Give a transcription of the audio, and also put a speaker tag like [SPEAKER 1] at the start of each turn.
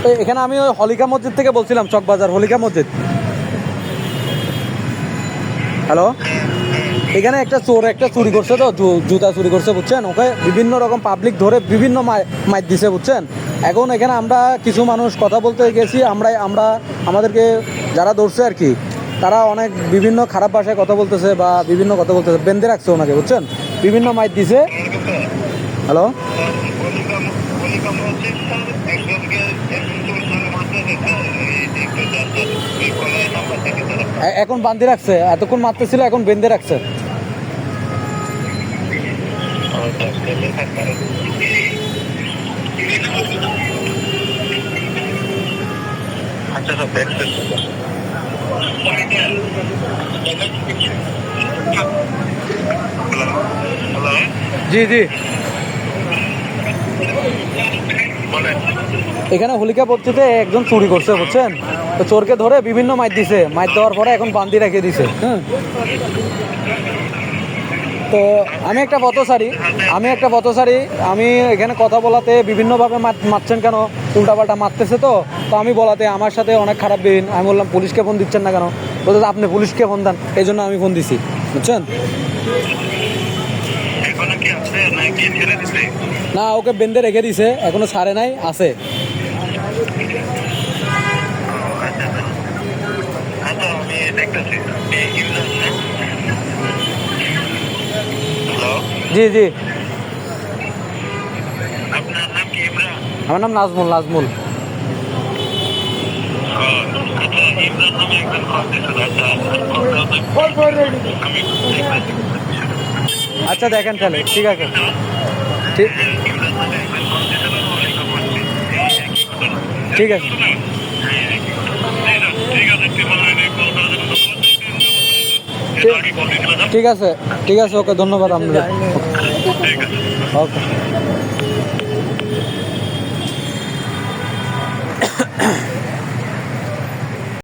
[SPEAKER 1] তো এখানে আমি ওই হলিকা মসজিদ থেকে বলছিলাম, চকবাজার হলিকা মসজিদ। হ্যালো, এখানে একটা চোর একটা চুরি করছে, তো জুতা চুরি করছে বুঝছেন। ওকে বিভিন্ন রকম পাবলিক ধরে বিভিন্ন মাইর দিছে বুঝছেন। এখন এখানে আমরা কিছু মানুষ কথা বলতে গেছি, আমরা আমাদেরকে যারা ধরছে আর কি, তারা অনেক বিভিন্ন খারাপ ভাষায় কথা বলতেছে বা বিভিন্ন কথা বলতেছে, বেঁধে রাখছে ওনাকে বুঝছেন, বিভিন্ন মাইর দিছে। হ্যালো, এখন বান্ধে রাখছে, এতক্ষণ মারতেছিল, এখন বেঁধে রাখছে। জি জি, এখানে হোলিকা পদ্ধতিতে একজন চুরি করছে বুঝছেন। তো চোরকে ধরে বিভিন্ন মাইর দিছে, মাইর দেওয়ার পরে এখন বান্দি রেখে দিছে। হ্যাঁ, তো আমি একটা পথচারী, আমি এখানে কথা বলাতে বিভিন্নভাবে মারছেন কেন, উল্টাপাল্টা মারতেছে। তো আমি বলাতে আমার সাথে অনেক খারাপ দিন। আমি বললাম পুলিশকে ফোন দিচ্ছেন না কেন, বলতে আপনি পুলিশকে ফোন দেন, এই জন্য আমি ফোন দিছি বুঝছেন। না, ওকে বেঁধে রেখে দিছে, এখনো ছাড়ে নাই, আছে। জি জি, আমার নাম নাজমুল। আচ্ছা দেখেন তাহলে, ঠিক আছে। ঠিক ঠিক আছে, ঠিক আছে, ঠিক আছে, ওকে ধন্যবাদ আপনাদের। ওকে।